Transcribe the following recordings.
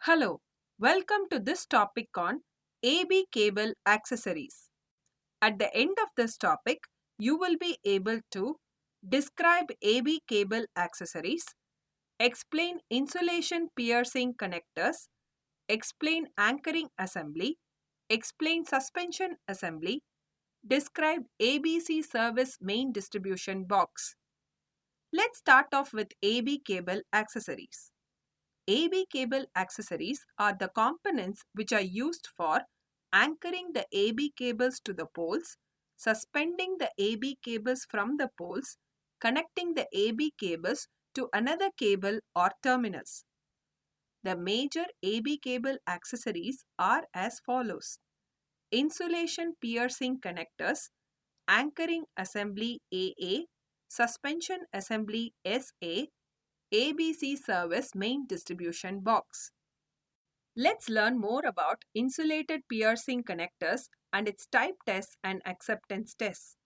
Hello, welcome to this topic on AB cable accessories. At the end of this topic, you will be able to describe AB cable accessories, explain insulation piercing connectors, explain anchoring assembly, explain suspension assembly, describe ABC service main distribution box. Let's start off with AB cable accessories. AB cable accessories are the components which are used for anchoring the AB cables to the poles, suspending the AB cables from the poles, connecting the AB cables to another cable or terminals. The major AB cable accessories are as follows: insulation piercing connectors, anchoring assembly AA, suspension assembly SA, ABC service main distribution box. Let's learn more about insulated piercing connectors and its type tests and acceptance tests.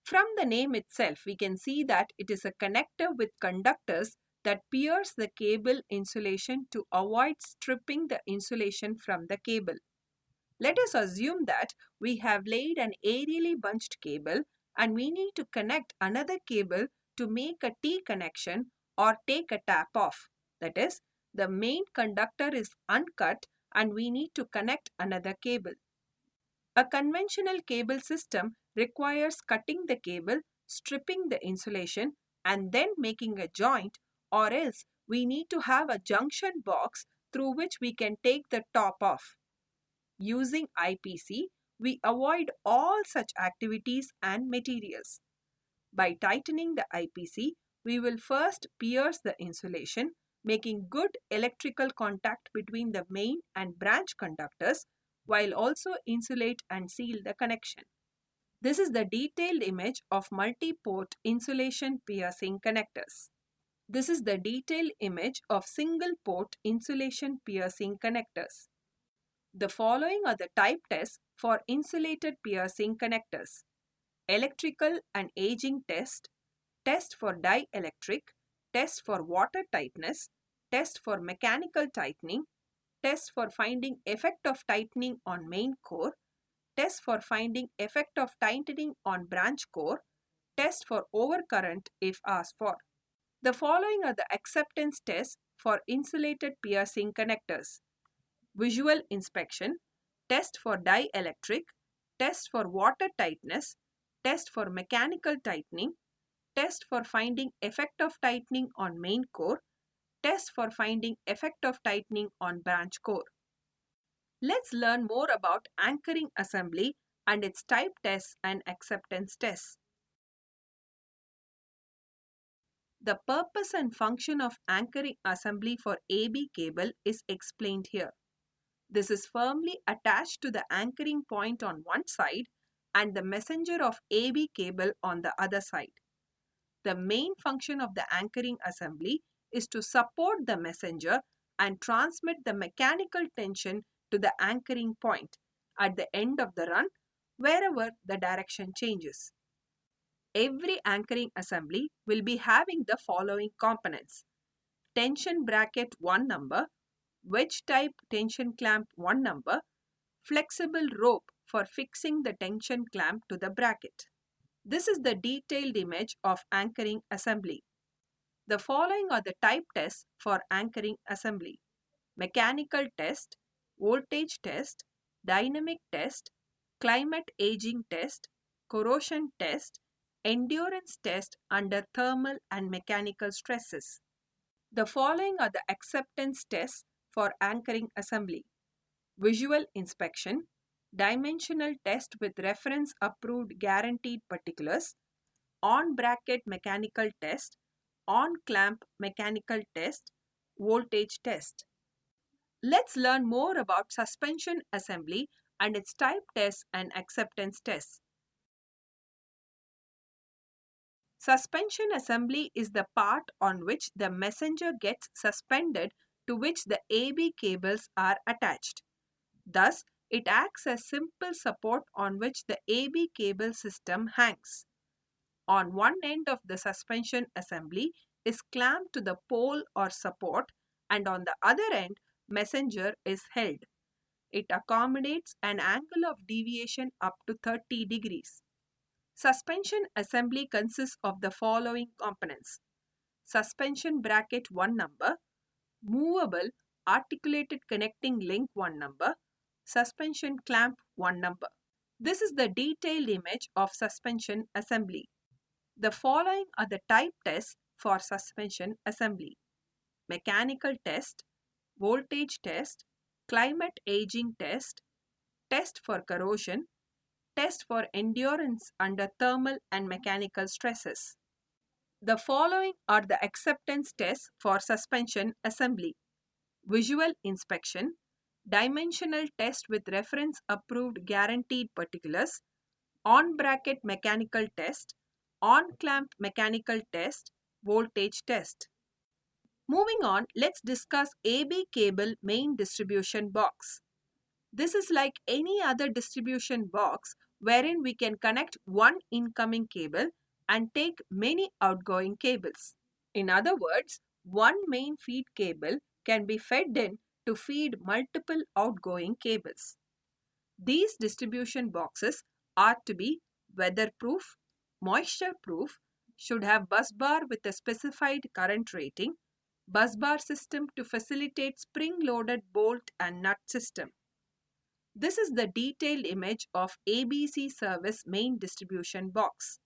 From the name itself, we can see that it is a connector with conductors that pierce the cable insulation to avoid stripping the insulation from the cable. Let us assume that we have laid an aerially bunched cable and we need to connect another cable to make a T connection or take a tap off. That is, the main conductor is uncut and we need to connect another cable. A conventional cable system requires cutting the cable, stripping the insulation, and then making a joint, or else we need to have a junction box through which we can take the top off. Using IPC, we avoid all such activities and materials. By tightening the IPC, we will first pierce the insulation, making good electrical contact between the main and branch conductors, while also insulate and seal the connection. This is the detailed image of multi-port insulation piercing connectors. This is the detailed image of single-port insulation piercing connectors. The following are the type tests for insulated piercing connectors: electrical and aging test, test for dielectric, test for water tightness, test for mechanical tightening, test for finding effect of tightening on main core, test for finding effect of tightening on branch core, test for overcurrent if asked for. The following are the acceptance tests for insulated piercing connectors: visual inspection, test for dielectric, test for water tightness, test for mechanical tightening, test for finding effect of tightening on main core, test for finding effect of tightening on branch core. Let's learn more about anchoring assembly and its type tests and acceptance tests. The purpose and function of anchoring assembly for AB cable is explained here. This is firmly attached to the anchoring point on one side and the messenger of AB cable on the other side. The main function of the anchoring assembly is to support the messenger and transmit the mechanical tension to the anchoring point at the end of the run wherever the direction changes. Every anchoring assembly will be having the following components: tension bracket 1 number, wedge type tension clamp 1 number, flexible rope for fixing the tension clamp to the bracket. This is the detailed image of anchoring assembly. The following are the type tests for anchoring assembly: mechanical test, voltage test, dynamic test, climate aging test, corrosion test, endurance test under thermal and mechanical stresses. The following are the acceptance tests for anchoring assembly: visual inspection, dimensional test with reference approved guaranteed particulars, on bracket mechanical test, on clamp mechanical test, voltage test. Let's learn more about suspension assembly and its type tests and acceptance tests. Suspension assembly is the part on which the messenger gets suspended to which the AB cables are attached. Thus, it acts as simple support on which the AB cable system hangs. On one end of the suspension assembly is clamped to the pole or support, and on the other end, messenger is held. It accommodates an angle of deviation up to 30 degrees. Suspension assembly consists of the following components: suspension bracket 1 number, movable articulated connecting link 1 number, suspension clamp 1 number. This is the detailed image of suspension assembly. The following are the type tests for suspension assembly: mechanical test, voltage test, climate aging test, test for corrosion, test for endurance under thermal and mechanical stresses. The following are the acceptance tests for suspension assembly: visual inspection, dimensional test with reference approved guaranteed particulars, on-bracket mechanical test, on-clamp mechanical test, voltage test. Moving on, let's discuss AB cable main distribution box. This is like any other distribution box wherein we can connect one incoming cable and take many outgoing cables. In other words, one main feed cable can be fed in to feed multiple outgoing cables. These distribution boxes are to be weatherproof, moisture-proof, should have bus bar with a specified current rating, bus bar system to facilitate spring-loaded bolt and nut system. This is the detailed image of ABC service main distribution box.